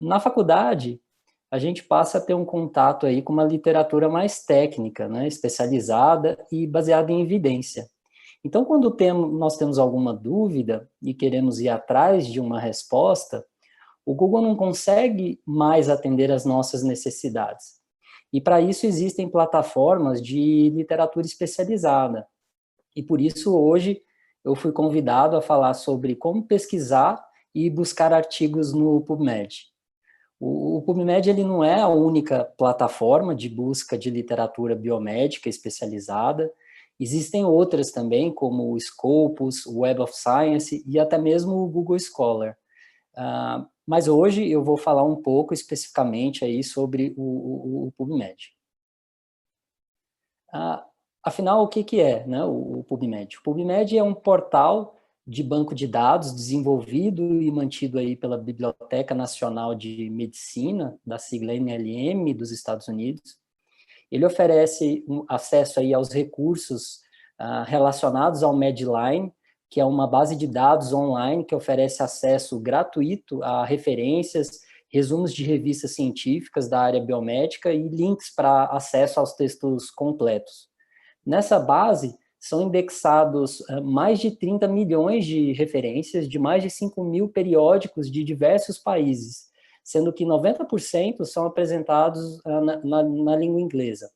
Na faculdade, a gente passa a ter um contato aí com uma literatura mais técnica, né, especializada e baseada em evidência. Então, quando nós temos alguma dúvida e queremos ir atrás de uma resposta, o Google não consegue mais atender às nossas necessidades. E para isso existem plataformas de literatura especializada. E por isso hoje eu fui convidado a falar sobre como pesquisar e buscar artigos no PubMed. O PubMed ele não é a única plataforma de busca de literatura biomédica especializada. Existem outras também, como o Scopus, o Web of Science e até mesmo o Google Scholar. Mas hoje eu vou falar um pouco especificamente aí sobre o PubMed. Afinal, o que é, né, o PubMed? O PubMed é um portal de banco de dados desenvolvido e mantido aí pela Biblioteca Nacional de Medicina, da sigla NLM, dos Estados Unidos. Ele oferece acesso aí aos recursos relacionados ao Medline, que é uma base de dados online que oferece acesso gratuito a referências, resumos de revistas científicas da área biomédica e links para acesso aos textos completos. Nessa base, são indexados mais de 30 milhões de referências de mais de 5 mil periódicos de diversos países, sendo que 90% são apresentados na língua inglesa.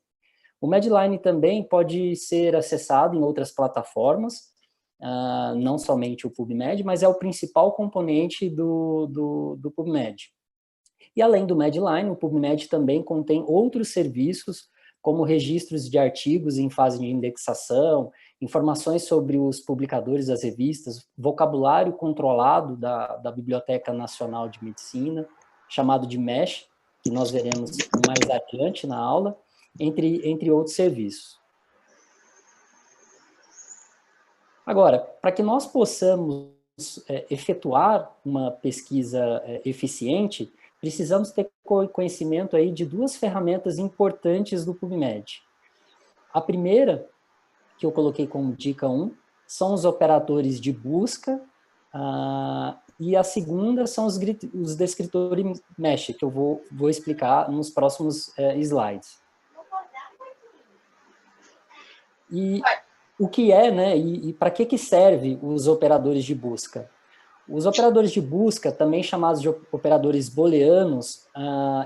O Medline também pode ser acessado em outras plataformas, não somente o PubMed, mas é o principal componente do PubMed. E além do Medline, o PubMed também contém outros serviços, como registros de artigos em fase de indexação, informações sobre os publicadores das revistas, vocabulário controlado da Biblioteca Nacional de Medicina, chamado de MESH, que nós veremos mais adiante na aula, entre outros serviços. Agora, para que nós possamos efetuar uma pesquisa eficiente, precisamos ter conhecimento aí de duas ferramentas importantes do PubMed. A primeira, que eu coloquei como dica 1, são os operadores de busca, e a segunda são os descritores mesh, que eu vou explicar nos próximos slides. E o que é, né, e para que serve os operadores de busca? Os operadores de busca, também chamados de operadores booleanos,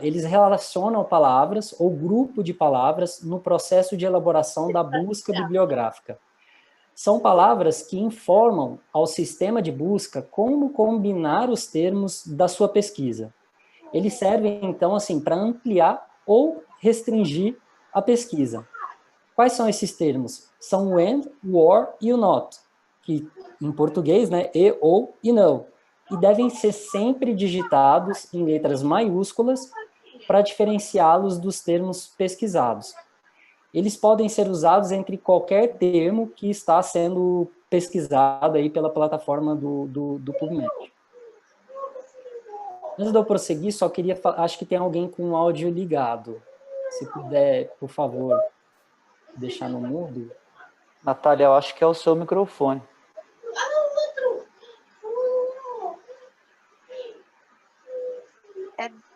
eles relacionam palavras ou grupo de palavras no processo de elaboração da busca bibliográfica. São palavras que informam ao sistema de busca como combinar os termos da sua pesquisa. Eles servem, então, assim, para ampliar ou restringir a pesquisa. Quais são esses termos? São o and, o or e o not, que em português, né, e, ou e não, e devem ser sempre digitados em letras maiúsculas para diferenciá-los dos termos pesquisados. Eles podem ser usados entre qualquer termo que está sendo pesquisado aí pela plataforma do PubMed. Antes de eu prosseguir, só queria, acho que tem alguém com o áudio ligado. Se puder, por favor, deixar no mudo. Natália, eu acho que é o seu microfone.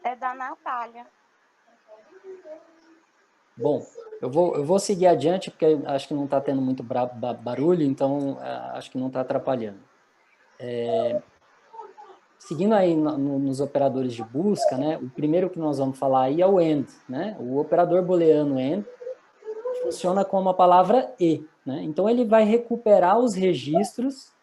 É da Natália. Bom, eu vou seguir adiante, porque acho que não está tendo muito barulho, então acho que não está atrapalhando. Seguindo aí nos operadores de busca, né, o primeiro que nós vamos falar aí é o AND, né, o operador booleano AND funciona como a palavra e, né, então ele vai recuperar os registros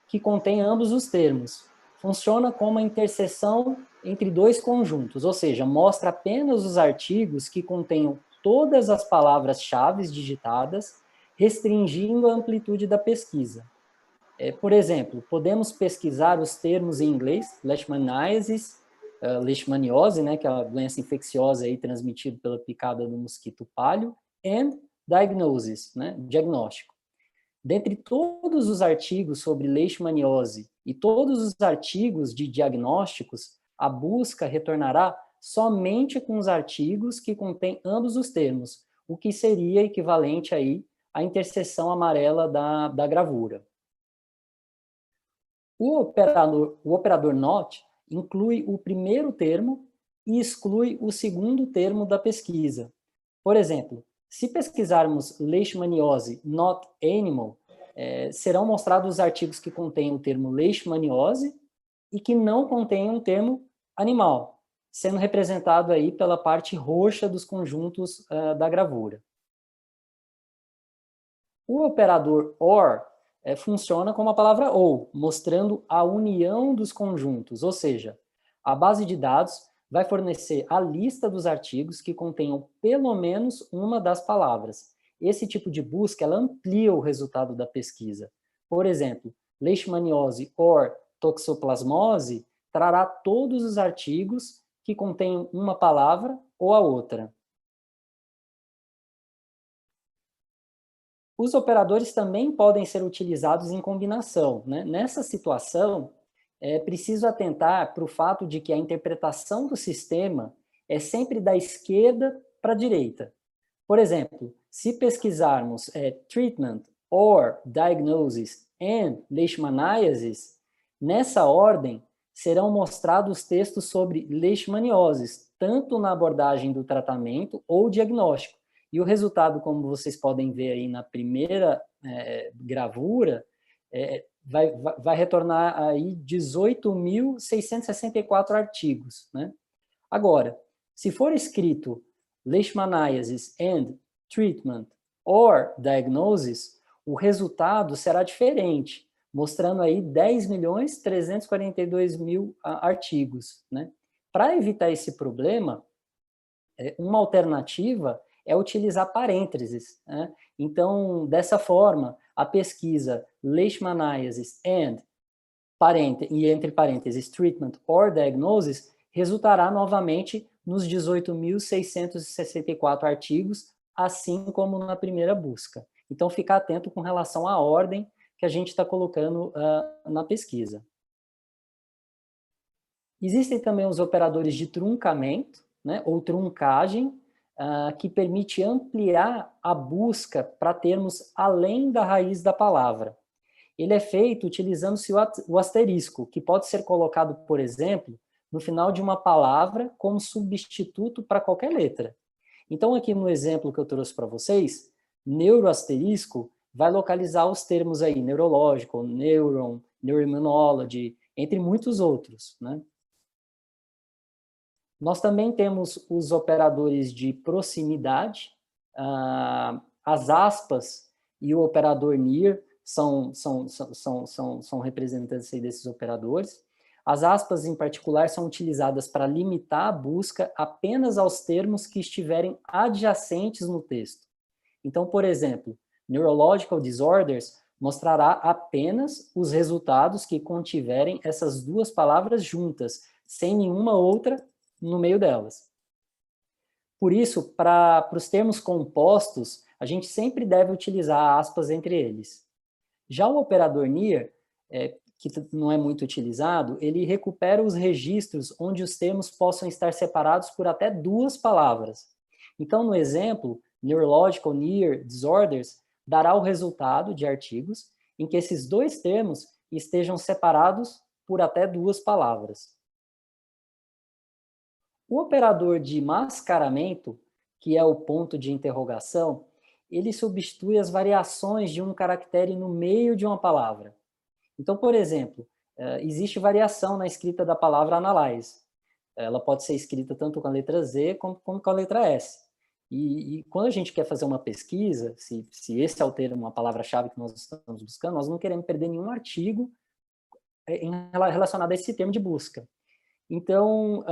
que contêm ambos os termos. Funciona como uma interseção entre dois conjuntos, ou seja, mostra apenas os artigos que contenham todas as palavras-chave digitadas, restringindo a amplitude da pesquisa. Por exemplo, podemos pesquisar os termos em inglês, leishmaniasis, leishmaniose, né, que é a doença infecciosa aí transmitida pela picada do mosquito palho, and diagnosis, né, diagnóstico. Dentre todos os artigos sobre leishmaniose e todos os artigos de diagnósticos, a busca retornará somente com os artigos que contêm ambos os termos, o que seria equivalente aí à interseção amarela da gravura. O operador NOT inclui o primeiro termo e exclui o segundo termo da pesquisa. Por exemplo, se pesquisarmos leishmaniose not animal, serão mostrados os artigos que contêm o termo leishmaniose e que não contêm o termo animal, sendo representado aí pela parte roxa dos conjuntos da gravura. O operador OR funciona como a palavra OU, mostrando a união dos conjuntos, ou seja, a base de dados vai fornecer a lista dos artigos que contenham pelo menos uma das palavras. Esse tipo de busca ela amplia o resultado da pesquisa. Por exemplo, leishmaniose or toxoplasmose trará todos os artigos que contêm uma palavra ou a outra. Os operadores também podem ser utilizados em combinação, né? Nessa situação, é preciso atentar para o fato de que a interpretação do sistema é sempre da esquerda para a direita. Por exemplo, se pesquisarmos treatment or diagnosis and leishmaniasis, nessa ordem serão mostrados textos sobre leishmanioses, tanto na abordagem do tratamento ou diagnóstico. E o resultado, como vocês podem ver aí na primeira gravura, vai retornar aí 18.664 artigos, né? Agora, se for escrito leishmaniasis and treatment or diagnosis, o resultado será diferente, mostrando aí 10.342.000 artigos, né? Para evitar esse problema, uma alternativa é utilizar parênteses, né? Então, dessa forma, a pesquisa leishmaniasis and e entre parênteses treatment or diagnosis resultará novamente nos 18.664 artigos, assim como na primeira busca. Então, ficar atento com relação à ordem que a gente está colocando na pesquisa. Existem também os operadores de truncamento, né, ou truncagem, que permite ampliar a busca para termos além da raiz da palavra. Ele é feito utilizando-se o asterisco, que pode ser colocado, por exemplo, no final de uma palavra como substituto para qualquer letra. Então, aqui no exemplo que eu trouxe para vocês, neuroasterisco vai localizar os termos aí, neurológico, neuron, neuroimmunology, entre muitos outros, né? Nós também temos os operadores de proximidade, as aspas e o operador near são representantes aí desses operadores. As aspas, em particular, são utilizadas para limitar a busca apenas aos termos que estiverem adjacentes no texto. Então, por exemplo, Neurological Disorders mostrará apenas os resultados que contiverem essas duas palavras juntas, sem nenhuma outra no meio delas. Por isso, para os termos compostos, a gente sempre deve utilizar aspas entre eles. Já o operador near, que não é muito utilizado, ele recupera os registros onde os termos possam estar separados por até duas palavras. Então, no exemplo, Neurological Near Disorders dará o resultado de artigos em que esses dois termos estejam separados por até duas palavras. O operador de mascaramento, que é o ponto de interrogação, ele substitui as variações de um caractere no meio de uma palavra. Então, por exemplo, existe variação na escrita da palavra analyze. Ela pode ser escrita tanto com a letra Z como com a letra S. E quando a gente quer fazer uma pesquisa, se esse é o termo, uma palavra-chave que nós estamos buscando, nós não queremos perder nenhum artigo relacionado a esse termo de busca. Então,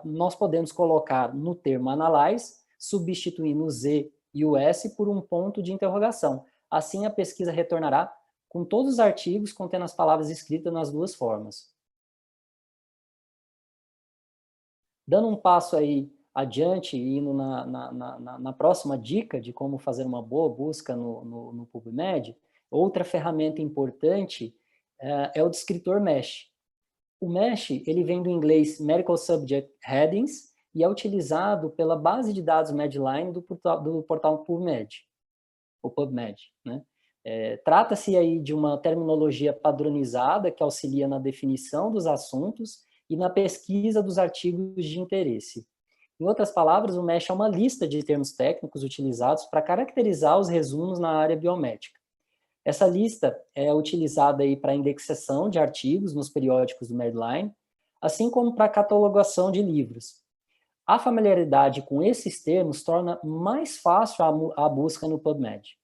nós podemos colocar no termo analyze, substituindo o Z e o S por um ponto de interrogação. Assim, a pesquisa retornará com todos os artigos contendo as palavras escritas nas duas formas. Dando um passo aí adiante e indo na próxima dica de como fazer uma boa busca no PubMed, outra ferramenta importante é o descritor MESH. O MESH, ele vem do inglês Medical Subject Headings e é utilizado pela base de dados Medline do portal PubMed, o PubMed, né? Trata-se aí de uma terminologia padronizada que auxilia na definição dos assuntos e na pesquisa dos artigos de interesse. Em outras palavras, o MESH é uma lista de termos técnicos utilizados para caracterizar os resumos na área biomédica. Essa lista é utilizada para indexação de artigos nos periódicos do Medline, assim como para catalogação de livros. A familiaridade com esses termos torna mais fácil a busca no PubMed.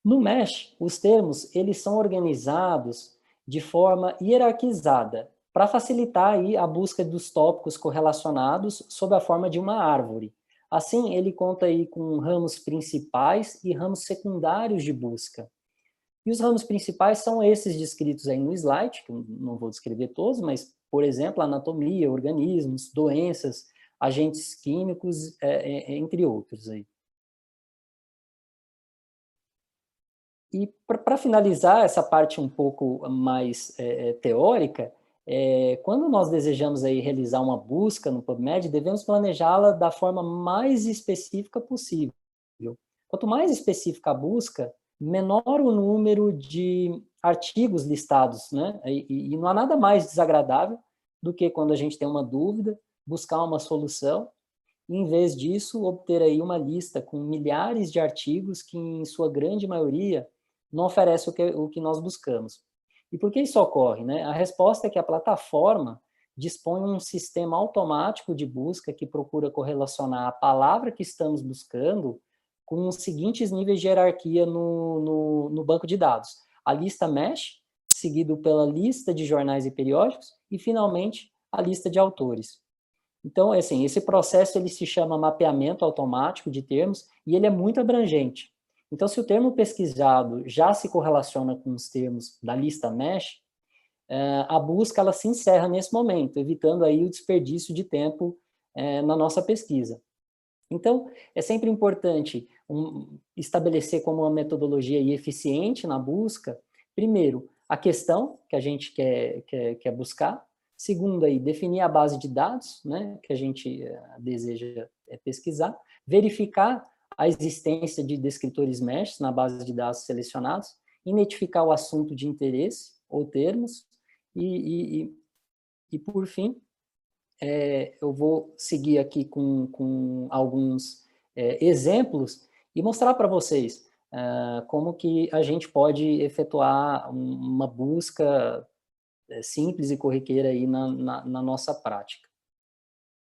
No MESH, os termos eles são organizados de forma hierarquizada, para facilitar aí a busca dos tópicos correlacionados sob a forma de uma árvore. Assim, ele conta aí com ramos principais e ramos secundários de busca. E os ramos principais são esses descritos aí no slide, que eu não vou descrever todos, mas, por exemplo, anatomia, organismos, doenças, agentes químicos, entre outros aí. E para finalizar essa parte um pouco mais teórica, quando nós desejamos aí realizar uma busca no PubMed, devemos planejá-la da forma mais específica possível. Quanto mais específica a busca, menor o número de artigos listados, né? E não há nada mais desagradável do que quando a gente tem uma dúvida, buscar uma solução, e em vez disso, obter aí uma lista com milhares de artigos que, em sua grande maioria, não oferece o que nós buscamos. E por que isso ocorre, né? A resposta é que a plataforma dispõe um sistema automático de busca que procura correlacionar a palavra que estamos buscando com os seguintes níveis de hierarquia no banco de dados. A lista MESH, seguido pela lista de jornais e periódicos, e, finalmente, a lista de autores. Então, assim, esse processo ele se chama mapeamento automático de termos e ele é muito abrangente. Então, se o termo pesquisado já se correlaciona com os termos da lista MESH, a busca ela se encerra nesse momento, evitando aí o desperdício de tempo na nossa pesquisa. Então, é sempre importante estabelecer como uma metodologia eficiente na busca, primeiro, a questão que a gente quer buscar, segundo, aí, definir a base de dados, né, que a gente deseja pesquisar, verificar a existência de descritores MESH na base de dados selecionados, identificar o assunto de interesse ou termos, e por fim, eu vou seguir aqui com alguns exemplos e mostrar para vocês como que a gente pode efetuar uma busca simples e corriqueira aí na nossa prática.